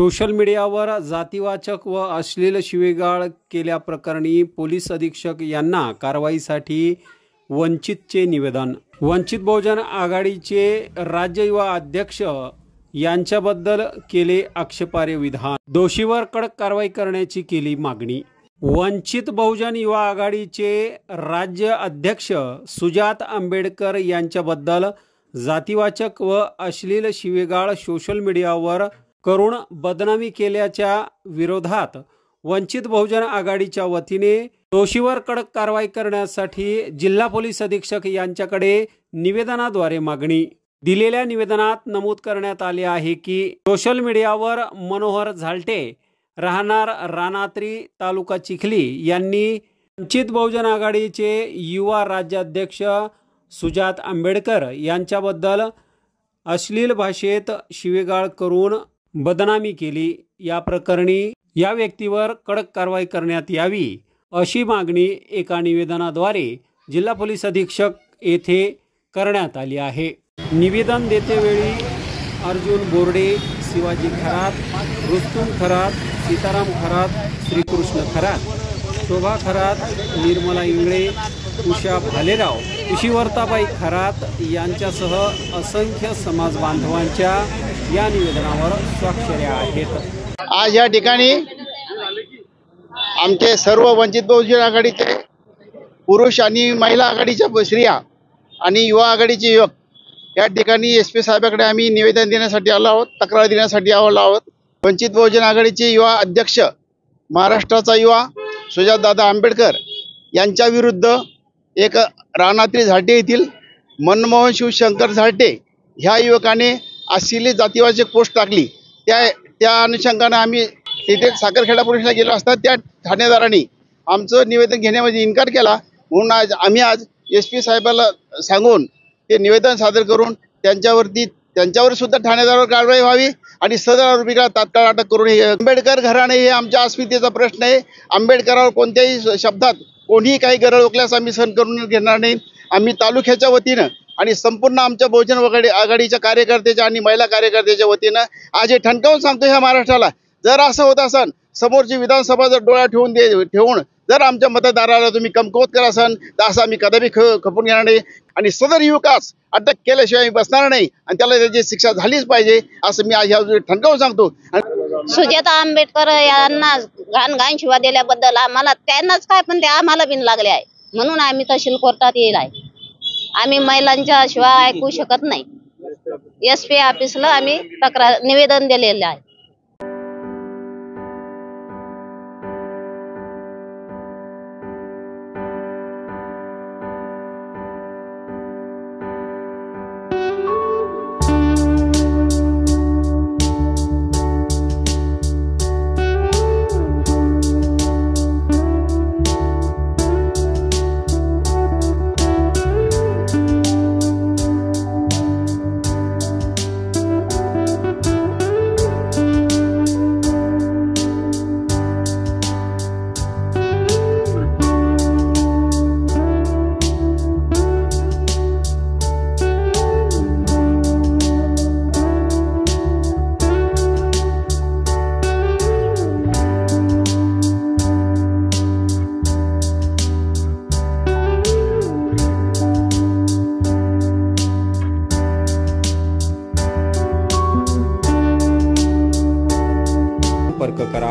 Social मीडियावर जातीवाचक व अश्लील शिवीगाळ केल्याप्रकरणी पोलीस अधीक्षक यांना कारवाईसाठी वंचितचे निवेदन। वंचित बहुजन आघाडीचे राज्य युवा अध्यक्ष यांच्याबद्दल केले आक्षेपार्ह विधान। दोषीवर कडक कारवाई करण्याची केली मागणी। वंचित बहुजन युवा आघाडीचे राज्य अध्यक्ष सुजात आंबेडकर यांच्याबद्दल जातीवाचक व अश्लील शिवीगाळ सोशल मीडियावर करून बदनामी केल्याच्या विरोधात वंचित बहुजन आघाडीच्या वतीने दोषीवर कडक कारवाई करण्यासाठी जिल्हा पोलीस अधीक्षक यांच्याकडे निवेदनाद्वारे मागणी। दिलेल्या निवेदनात नमूद करण्यात आले आहे की सोशल मीडियावर मनोहर झालटे राहणार रानात्री तालुका चिखली यांनी वंचित बहुजन आघाडीचे युवा राज्याध्यक्ष सुजात आंबेडकर यांच्याबद्दल अश्लील भाषेत शिवीगाळ करून बदनामी केली। या प्रकरणी या व्यक्तीवर कडक कारवाई करण्यात यावी अशी मागणी एका निवेदनाद्वारे जिल्हा पोलीस अधीक्षक येथे करण्यात आली आहे। निवेदन देतेवेळी अर्जुन बोर्डे, शिवाजी खरात, रुस्तुम खरात, सीताराम खरात, श्रीकृष्ण खरात, शोभा खरात, निर्मला इंगळे, उषा भालेराव, ईश्वरताबाई खरात यांच्यासह असंख्य समाज बांधवांच्या या निवेदनावर स्वाक्षऱ्या आहेत। आज या ठिकाणी आमचे सर्व वंचित बहुजन आघाडीचे पुरुष आणि महिला आघाडीच्या स्त्रिया आणि युवा आघाडीचे युवक या ठिकाणी एसपी साहेबांकडे आम्ही निवेदन देण्यासाठी आलो आहोत, तक्रार देण्यासाठी आलो आहोत। वंचित बहुजन आघाडीचे युवा अध्यक्ष महाराष्ट्राचा युवा सुजातदादा आंबेडकर यांच्या विरुद्ध एक रानात्री झालटे येथील मनमोहन शिवशंकर झालटे ह्या युवकाने अश्लील जातीवाचक पोस्ट टाकली। त्या अनुषंगाने आम्ही तिथे साखरखेडा पोलिसला गेलो असता त्या ठाणेदारांनी आमचं निवेदन घेण्यामध्ये इन्कार केला, म्हणून आज एसपी साहेबाला सांगून ते निवेदन सादर करून त्यांच्यावर सुद्धा ठाणेदारावर कारवाई व्हावी आणि सदर आरोपीला तात्काळ अटक करून आंबेडकर घराणे हे आमच्या अस्मितेचा प्रश्न आहे। आंबेडकरावर कोणत्याही शब्दात कोणीही काही गरळ ओकल्यास आम्ही सहन करून घेणार नाही। आम्ही तालुक्याच्या वतीनं आणि संपूर्ण आमच्या बहुजन आघाडीच्या कार्यकर्त्याच्या आणि महिला कार्यकर्त्याच्या वतीनं आज हे ठणकावून सांगतो ह्या महाराष्ट्राला, जर असं होत असन समोरची विधानसभा जर डोळा ठेवून जर आमच्या मतदाराला तुम्ही कमकुवत करा असन तर असं आम्ही कदापि खपून घेणार नाही आणि सदर युवकास अटक केल्याशिवाय बसणार नाही आणि त्याला त्याची शिक्षा झालीच पाहिजे असं मी आज ठणकावून सांगतो। सुजाता आंबेडकर यांना घाण शिवा दिल्याबद्दल आम्हाला त्यांनाच काय पण ते आम्हाला बिन लागले आहे, म्हणून आम्ही तहसील कोर्टात येईल आहे। आम्ही महिलांच्या शिवाय ऐकू शकत नाही। एसपी ऑफिसला आम्ही तक्रार निवेदन दिलेले आहे। संपर्क करा।